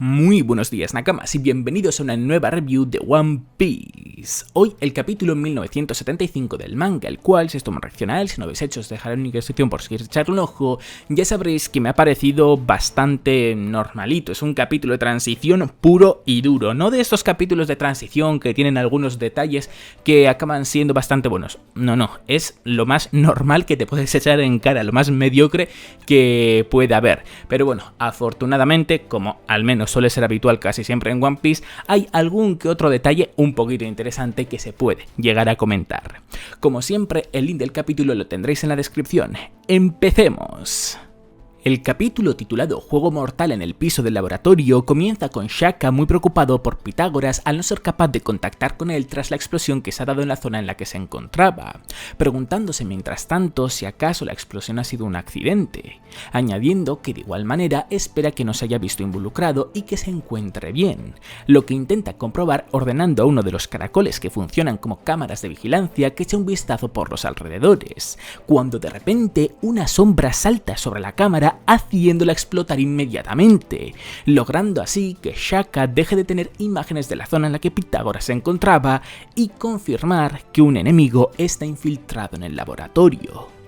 Muy buenos días Nakamas y bienvenidos a una nueva review de One Piece. Hoy el capítulo 1975 del manga, el cual, si esto me reacciona a él, si no habéis hecho os dejaré en la descripción por si queréis echarle un ojo, ya sabréis que me ha parecido bastante normalito. Es un capítulo de transición puro y duro, no de estos capítulos de transición que tienen algunos detalles que acaban siendo bastante buenos. No, es lo más normal que te puedes echar en cara, lo más mediocre que pueda haber. Pero bueno, afortunadamente, como al menos suele ser habitual casi siempre en One Piece, hay algún que otro detalle un poquito interesante que se puede llegar a comentar. Como siempre, el link del capítulo lo tendréis en la descripción. ¡Empecemos! El capítulo titulado Juego Mortal en el piso del laboratorio comienza con Shaka muy preocupado por Pitágoras al no ser capaz de contactar con él tras la explosión que se ha dado en la zona en la que se encontraba, preguntándose mientras tanto si acaso la explosión ha sido un accidente, añadiendo que de igual manera espera que no se haya visto involucrado y que se encuentre bien, lo que intenta comprobar ordenando a uno de los caracoles que funcionan como cámaras de vigilancia que eche un vistazo por los alrededores, cuando de repente una sombra salta sobre la cámara haciéndola explotar inmediatamente, logrando así que Shaka deje de tener imágenes de la zona en la que Pitágoras se encontraba y confirmar que un enemigo está infiltrado en el laboratorio.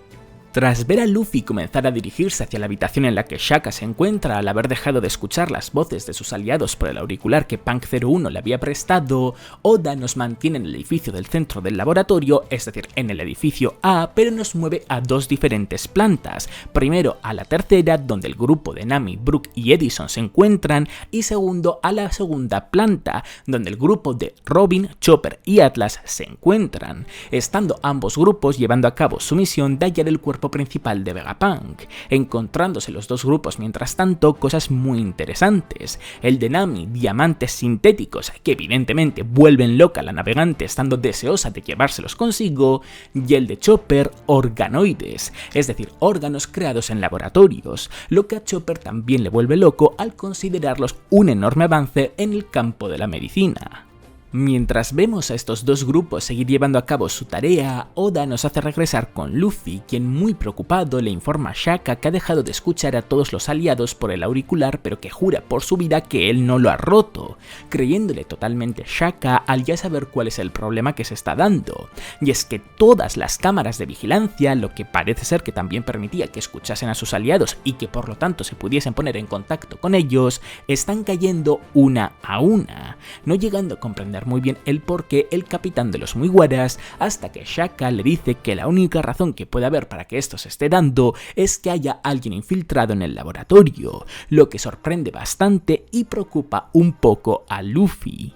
Tras ver a Luffy comenzar a dirigirse hacia la habitación en la que Shaka se encuentra al haber dejado de escuchar las voces de sus aliados por el auricular que Punk 01 le había prestado, Oda nos mantiene en el edificio del centro del laboratorio, es decir, en el edificio A, pero nos mueve a dos diferentes plantas, primero a la tercera donde el grupo de Nami, Brook y Edison se encuentran y segundo a la segunda planta donde el grupo de Robin, Chopper y Atlas se encuentran, estando ambos grupos llevando a cabo su misión de hallar el cuerpo principal de Vegapunk, encontrándose los dos grupos mientras tanto cosas muy interesantes. El de Nami, diamantes sintéticos que evidentemente vuelven loca a la navegante estando deseosa de llevárselos consigo, y el de Chopper, organoides, es decir, órganos creados en laboratorios, lo que a Chopper también le vuelve loco al considerarlos un enorme avance en el campo de la medicina. Mientras vemos a estos dos grupos seguir llevando a cabo su tarea, Oda nos hace regresar con Luffy, quien muy preocupado le informa a Shaka que ha dejado de escuchar a todos los aliados por el auricular pero que jura por su vida que él no lo ha roto, creyéndole totalmente Shaka al ya saber cuál es el problema que se está dando, y es que todas las cámaras de vigilancia, lo que parece ser que también permitía que escuchasen a sus aliados y que por lo tanto se pudiesen poner en contacto con ellos, están cayendo una a una, no llegando a comprender muy bien el porqué el capitán de los Mugiwaras, hasta que Shaka le dice que la única razón que puede haber para que esto se esté dando es que haya alguien infiltrado en el laboratorio, lo que sorprende bastante y preocupa un poco a Luffy.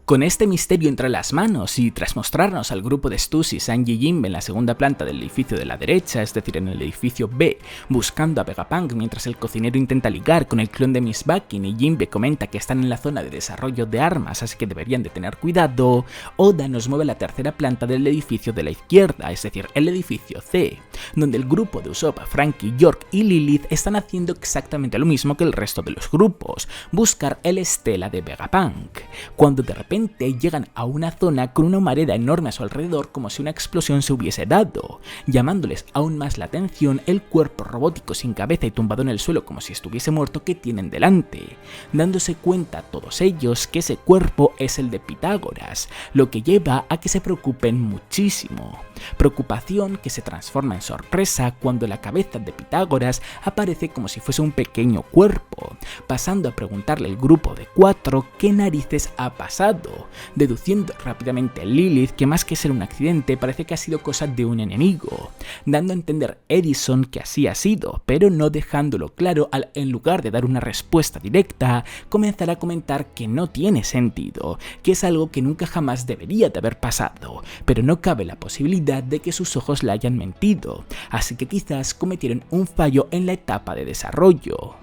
Con este misterio entre las manos y tras mostrarnos al grupo de Stussy, Sanji y Jinbe en la segunda planta del edificio de la derecha, es decir, en el edificio B, buscando a Vegapunk mientras el cocinero intenta ligar con el clon de Miss Bakin y Jinbe comenta que están en la zona de desarrollo de armas así que deberían de tener cuidado, Oda nos mueve a la tercera planta del edificio de la izquierda, es decir, el edificio C, donde el grupo de Usopp, Franky, York y Lilith están haciendo exactamente lo mismo que el resto de los grupos, buscar el estela de Vegapunk, cuando de repente llegan a una zona con una humareda enorme a su alrededor como si una explosión se hubiese dado, llamándoles aún más la atención el cuerpo robótico sin cabeza y tumbado en el suelo como si estuviese muerto que tienen delante, dándose cuenta todos ellos que ese cuerpo es el de Pitágoras, lo que lleva a que se preocupen muchísimo. Preocupación que se transforma en sorpresa cuando la cabeza de Pitágoras aparece como si fuese un pequeño cuerpo, pasando a preguntarle al grupo de 4 qué narices ha pasado, deduciendo rápidamente Lilith que más que ser un accidente parece que ha sido cosa de un enemigo, dando a entender Edison que así ha sido, pero no dejándolo claro al, en lugar de dar una respuesta directa, comenzar a comentar que no tiene sentido, que es algo que nunca jamás debería de haber pasado, pero no cabe la posibilidad de que sus ojos le hayan mentido, así que quizás cometieron un fallo en la etapa de desarrollo.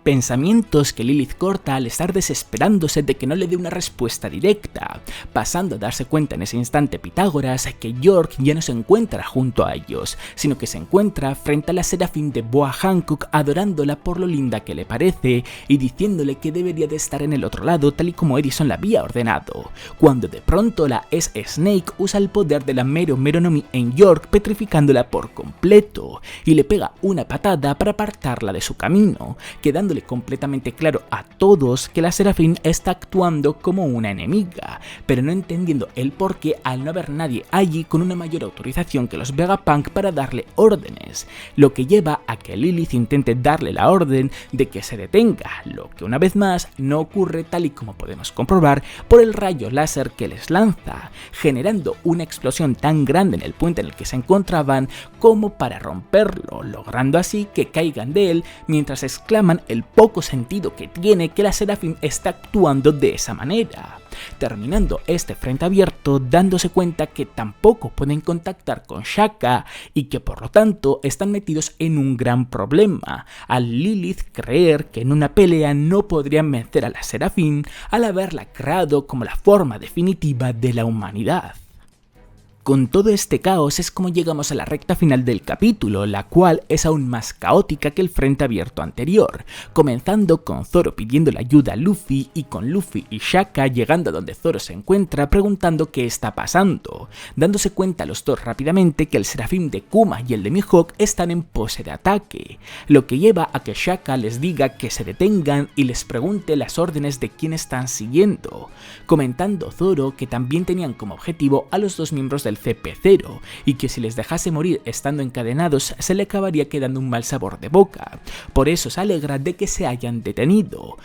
Pensamientos que Lilith corta al estar desesperándose de que no le dé una respuesta directa, pasando a darse cuenta en ese instante Pitágoras que York ya no se encuentra junto a ellos, sino que se encuentra frente a la Serafín de Boa Hancock adorándola por lo linda que le parece y diciéndole que debería de estar en el otro lado tal y como Edison la había ordenado, cuando de pronto la S-Snake usa el poder de la Mero Meronomi en York petrificándola por completo y le pega una patada para apartarla de su camino, quedando dejándole completamente claro a todos que la Seraphim está actuando como una enemiga, pero no entendiendo el porqué al no haber nadie allí con una mayor autorización que los Vegapunk para darle órdenes, lo que lleva a que Lilith intente darle la orden de que se detenga, lo que una vez más no ocurre tal y como podemos comprobar por el rayo láser que les lanza, generando una explosión tan grande en el puente en el que se encontraban como para romperlo, logrando así que caigan de él mientras exclaman el poco sentido que tiene que la Seraphim está actuando de esa manera, terminando este frente abierto dándose cuenta que tampoco pueden contactar con Shaka y que por lo tanto están metidos en un gran problema, al Lilith creer que en una pelea no podrían vencer a la Seraphim al haberla creado como la forma definitiva de la humanidad. Con todo este caos es como llegamos a la recta final del capítulo, la cual es aún más caótica que el frente abierto anterior, comenzando con Zoro pidiendo la ayuda a Luffy y con Luffy y Shaka llegando a donde Zoro se encuentra preguntando qué está pasando, dándose cuenta los dos rápidamente que el Seraphim de Kuma y el de Mihawk están en pose de ataque, lo que lleva a que Shaka les diga que se detengan y les pregunte las órdenes de quién están siguiendo, comentando Zoro que también tenían como objetivo a los dos miembros del CP0 y que si les dejase morir estando encadenados se le acabaría quedando un mal sabor de boca, por eso se alegra de que se hayan detenido.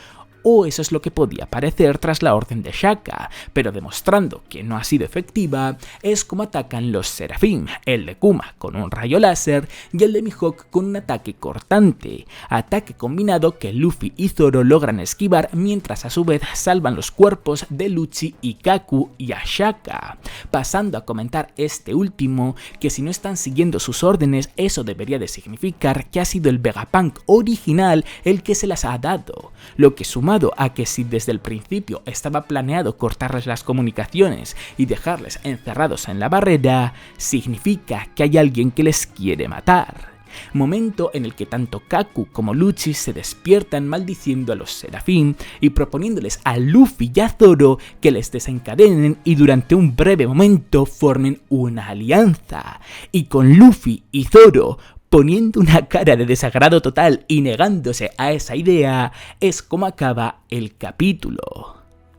O eso es lo que podía parecer tras la orden de Shaka, pero demostrando que no ha sido efectiva, es como atacan los Seraphim, el de Kuma con un rayo láser y el de Mihawk con un ataque cortante, ataque combinado que Luffy y Zoro logran esquivar mientras a su vez salvan los cuerpos de Lucci y Kaku y a Shaka, pasando a comentar este último que si no están siguiendo sus órdenes eso debería de significar que ha sido el Vegapunk original el que se las ha dado, lo que sumado a que si desde el principio estaba planeado cortarles las comunicaciones y dejarles encerrados en la barrera, significa que hay alguien que les quiere matar. Momento en el que tanto Kaku como Lucci se despiertan maldiciendo a los Seraphim y proponiéndoles a Luffy y a Zoro que les desencadenen y durante un breve momento formen una alianza, y con Luffy y Zoro poniendo una cara de desagrado total y negándose a esa idea, es como acaba el capítulo.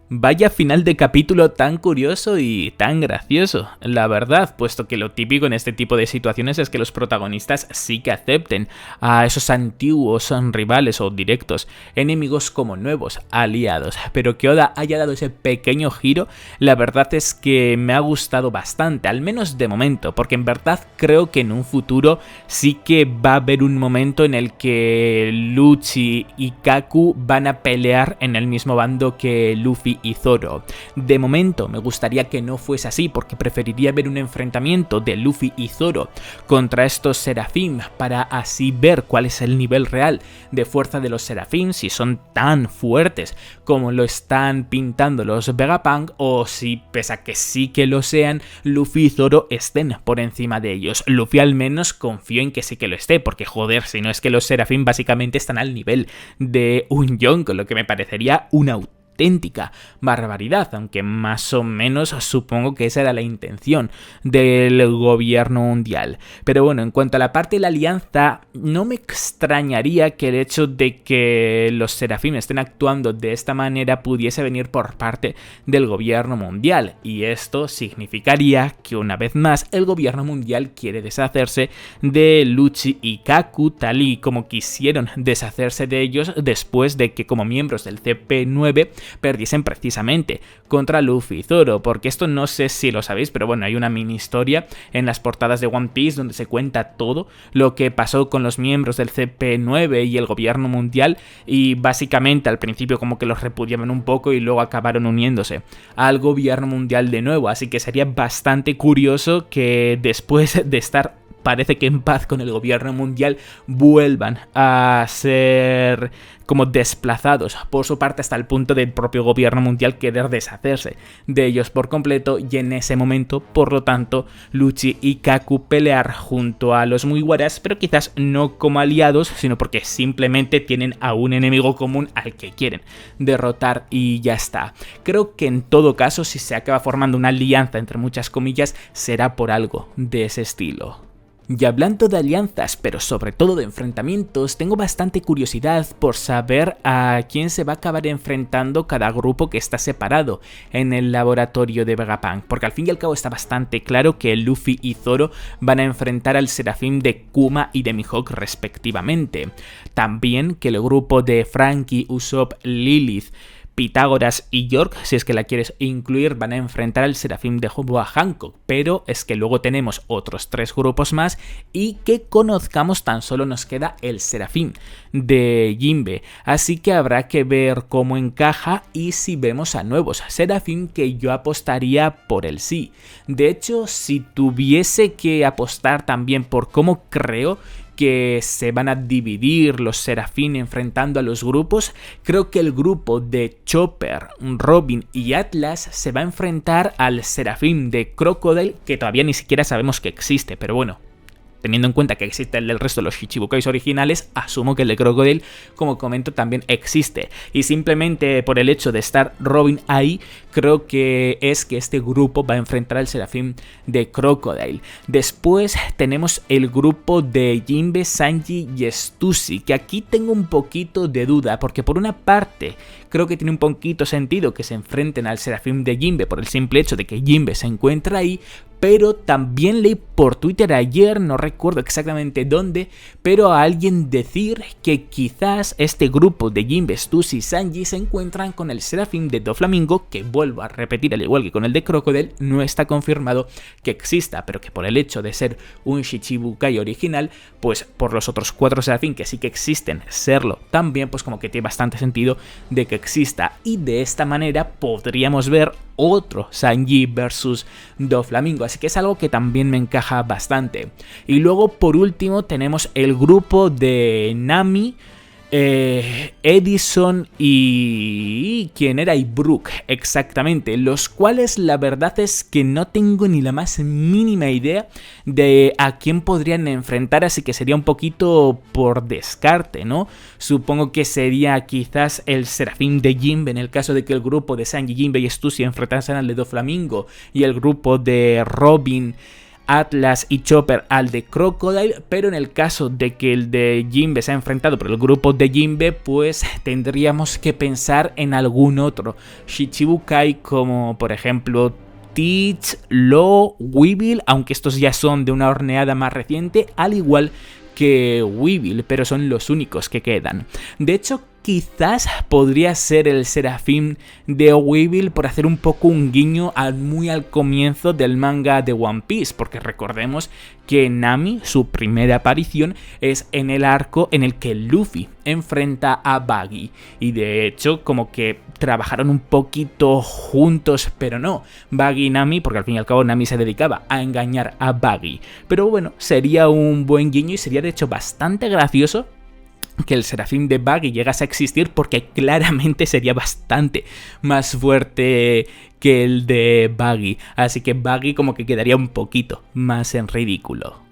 Vaya final de capítulo tan curioso y tan gracioso, la verdad, puesto que lo típico en este tipo de situaciones es que los protagonistas sí que acepten a esos antiguos rivales o directos enemigos como nuevos aliados, pero que Oda haya dado ese pequeño giro, la verdad es que me ha gustado bastante, al menos de momento, porque en verdad creo que en un futuro sí que va a haber un momento en el que Lucci y Kaku van a pelear en el mismo bando que Luffy y Zoro. De momento me gustaría que no fuese así porque preferiría ver un enfrentamiento de Luffy y Zoro contra estos Seraphim para así ver cuál es el nivel real de fuerza de los Seraphim, si son tan fuertes como lo están pintando los Vegapunk o si pese a que sí que lo sean, Luffy y Zoro estén por encima de ellos. Luffy al menos confío en que sí que lo esté porque joder, si no es que los Seraphim básicamente están al nivel de un Yonko, lo que me parecería una auténtica barbaridad, aunque más o menos supongo que esa era la intención del gobierno mundial. Pero bueno, en cuanto a la parte de la alianza, no me extrañaría que el hecho de que los Seraphim estén actuando de esta manera pudiese venir por parte del gobierno mundial, y esto significaría que una vez más el gobierno mundial quiere deshacerse de Lucci y Kaku tal y como quisieron deshacerse de ellos después de que como miembros del CP9 perdiesen precisamente contra Luffy y Zoro, porque esto no sé si lo sabéis, pero bueno, hay una mini historia en las portadas de One Piece donde se cuenta todo lo que pasó con los miembros del CP9 y el gobierno mundial, y básicamente al principio como que los repudiaban un poco y luego acabaron uniéndose al gobierno mundial de nuevo, así que sería bastante curioso que después de estar parece que en paz con el gobierno mundial vuelvan a ser como desplazados por su parte hasta el punto del propio gobierno mundial querer deshacerse de ellos por completo, y en ese momento, por lo tanto, Lucci y Kaku pelear junto a los Mugiwaras, pero quizás no como aliados, sino porque simplemente tienen a un enemigo común al que quieren derrotar y ya está. Creo que en todo caso, si se acaba formando una alianza entre muchas comillas, será por algo de ese estilo. Y hablando de alianzas, pero sobre todo de enfrentamientos, tengo bastante curiosidad por saber a quién se va a acabar enfrentando cada grupo que está separado en el laboratorio de Vegapunk, porque al fin y al cabo está bastante claro que Luffy y Zoro van a enfrentar al Serafín de Kuma y de Mihawk respectivamente. También que el grupo de Franky, Usopp, Lilith, Pitágoras y York, si es que la quieres incluir, van a enfrentar al Serafín de Boa Hancock, pero es que luego tenemos otros 3 grupos más y que conozcamos tan solo nos queda el Serafín de Jinbe, así que habrá que ver cómo encaja y si vemos a nuevos Serafín, que yo apostaría por el sí. De hecho, si tuviese que apostar también por cómo creo que se van a dividir los Serafín enfrentando a los grupos, creo que el grupo de Chopper, Robin y Atlas se va a enfrentar al Serafín de Crocodile, que todavía ni siquiera sabemos que existe, pero bueno, teniendo en cuenta que existe el del resto de los Shichibukais originales, asumo que el de Crocodile, como comento, también existe. Y simplemente por el hecho de estar Robin ahí, creo que es que este grupo va a enfrentar al Serafín de Crocodile. Después tenemos el grupo de Jinbe, Sanji y Stussy, que aquí tengo un poquito de duda, porque por una parte creo que tiene un poquito sentido que se enfrenten al Serafín de Jinbe por el simple hecho de que Jinbe se encuentra ahí, pero también leí por Twitter ayer, no recuerdo exactamente dónde, pero a alguien decir que quizás este grupo de Jinbe, Stussy y Sanji se encuentran con el Serafín de Doflamingo, que vuelvo a repetir, al igual que con el de Crocodile, no está confirmado que exista, pero que por el hecho de ser un Shichibukai original, pues por los otros 4 Serafín que sí que existen, serlo también, pues como que tiene bastante sentido de que exista, y de esta manera podríamos ver otro Sanji versus Doflamingo, así que es algo que también me encaja bastante. Y luego por último tenemos el grupo de Nami, Edison y... ¿quién era? Y Brook, exactamente, los cuales la verdad es que no tengo ni la más mínima idea de a quién podrían enfrentar, así que sería un poquito por descarte, ¿no? Supongo que sería quizás el Serafín de Jinbe en el caso de que el grupo de Sanji, Jinbe y Stussy enfrentasen al de Doflamingo y el grupo de Robin, Atlas y Chopper al de Crocodile, pero en el caso de que el de Jinbe se ha enfrentado por el grupo de Jinbe, pues tendríamos que pensar en algún otro Shichibukai, como por ejemplo Teach, Law, Weevil, aunque estos ya son de una horneada más reciente, al igual que Weevil, pero son los únicos que quedan. De hecho, quizás podría ser el Serafín de Weevil por hacer un poco un guiño muy al comienzo del manga de One Piece, porque recordemos que Nami, su primera aparición es en el arco en el que Luffy enfrenta a Buggy, y de hecho como que trabajaron un poquito juntos, pero no, Buggy y Nami, porque al fin y al cabo Nami se dedicaba a engañar a Buggy, pero bueno, sería un buen guiño y sería de hecho bastante gracioso que el Serafín de Buggy llegase a existir, porque claramente sería bastante más fuerte que el de Buggy, así que Buggy como que quedaría un poquito más en ridículo.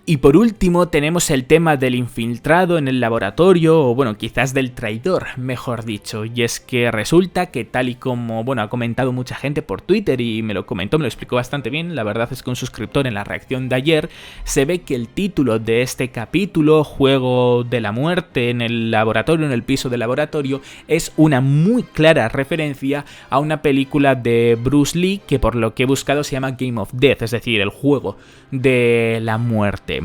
Y por último tenemos el tema del infiltrado en el laboratorio, o bueno, quizás del traidor, mejor dicho, y es que resulta que tal y como, bueno, ha comentado mucha gente por Twitter y me lo comentó, me lo explicó bastante bien, la verdad es que un suscriptor en la reacción de ayer, se ve que el título de este capítulo, Juego de la Muerte en el laboratorio, en el piso del laboratorio, es una muy clara referencia a una película de Bruce Lee que por lo que he buscado se llama Game of Death, es decir, el juego de la muerte.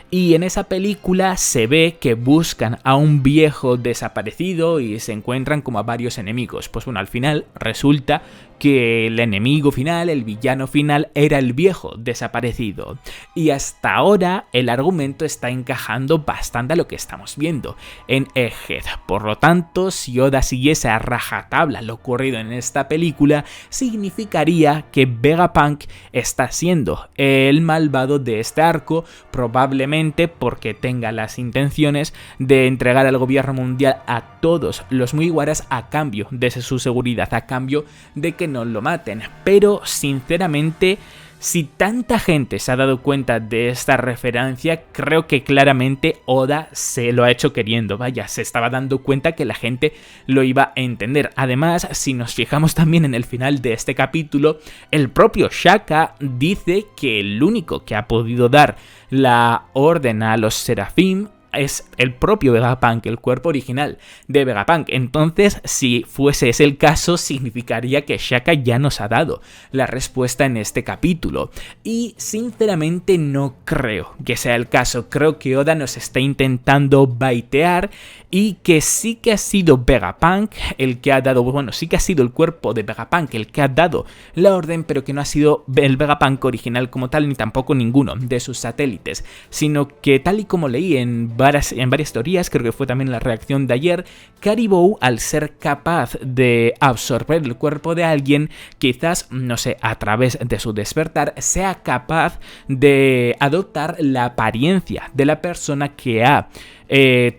Y en esa película se ve que buscan a un viejo desaparecido y se encuentran como a varios enemigos. Pues bueno, al final resulta que el enemigo final, el villano final, era el viejo desaparecido. Y hasta ahora el argumento está encajando bastante a lo que estamos viendo en Egghead. Por lo tanto, si Oda siguiese a rajatabla lo ocurrido en esta película, significaría que Vegapunk está siendo el malvado de este arco, probablemente porque tenga las intenciones de entregar al gobierno mundial a todos los Mugiwaras a cambio de su seguridad, a cambio de que no lo maten. Pero sinceramente Si tanta gente se ha dado cuenta de esta referencia, creo que claramente Oda se lo ha hecho queriendo. Vaya, se estaba dando cuenta que la gente lo iba a entender. Además, si nos fijamos también en el final de este capítulo, el propio Shaka dice que el único que ha podido dar la orden a los Seraphim es el propio Vegapunk, el cuerpo original de Vegapunk. Entonces, si fuese ese el caso, significaría que Shaka ya nos ha dado la respuesta en este capítulo. Y sinceramente no creo que sea el caso. Creo que Oda nos está intentando baitear y que sí que ha sido Vegapunk el que ha dado, bueno, sí que ha sido el cuerpo de Vegapunk el que ha dado la orden, pero que no ha sido el Vegapunk original como tal, ni tampoco ninguno de sus satélites, sino que tal y como leí en varias teorías, creo que fue también la reacción de ayer, Caribou, al ser capaz de absorber el cuerpo de alguien, quizás, no sé, a través de su despertar, sea capaz de adoptar la apariencia de la persona que ha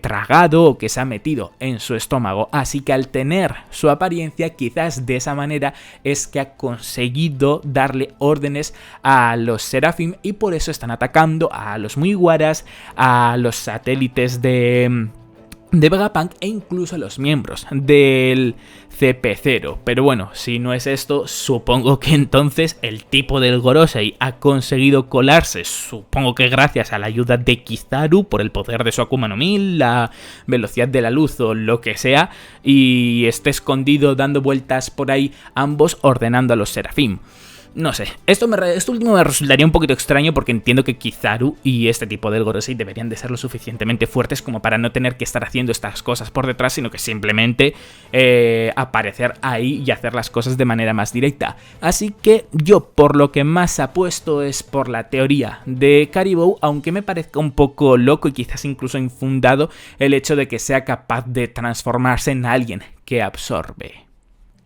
tragado o que se ha metido en su estómago. Así que al tener su apariencia, quizás de esa manera es que ha conseguido darle órdenes a los Seraphim y por eso están atacando a los Mugiwaras, a los satélites de Vegapunk e incluso a los miembros del CP0. Pero bueno, si no es esto, supongo que entonces el tipo del Gorosei ha conseguido colarse, supongo que gracias a la ayuda de Kizaru por el poder de su Akuma no Mi, la velocidad de la luz o lo que sea, y esté escondido dando vueltas por ahí, ambos ordenando a los Seraphim. No sé, esto último me resultaría un poquito extraño porque entiendo que Kizaru y este tipo del Gorosei deberían de ser lo suficientemente fuertes como para no tener que estar haciendo estas cosas por detrás, sino que simplemente aparecer ahí y hacer las cosas de manera más directa. Así que yo por lo que más apuesto es por la teoría de Caribou, aunque me parezca un poco loco y quizás incluso infundado el hecho de que sea capaz de transformarse en alguien que absorbe.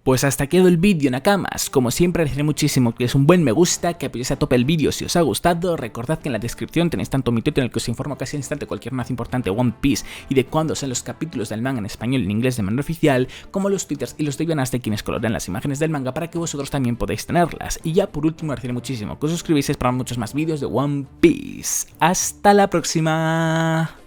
Pues hasta aquí el vídeo, Nakamas. Como siempre, agradeceré muchísimo que es un buen me gusta, que apoyéis a tope el vídeo si os ha gustado. Recordad que en la descripción tenéis tanto mi Twitter en el que os informo casi al instante cualquier noticia importante de One Piece y de cuándo son los capítulos del manga en español y en inglés de manera oficial, como los twitters y los Twitters de quienes colorean las imágenes del manga para que vosotros también podáis tenerlas. Y ya por último, agradeceré muchísimo que os suscribáis para muchos más vídeos de One Piece. ¡Hasta la próxima!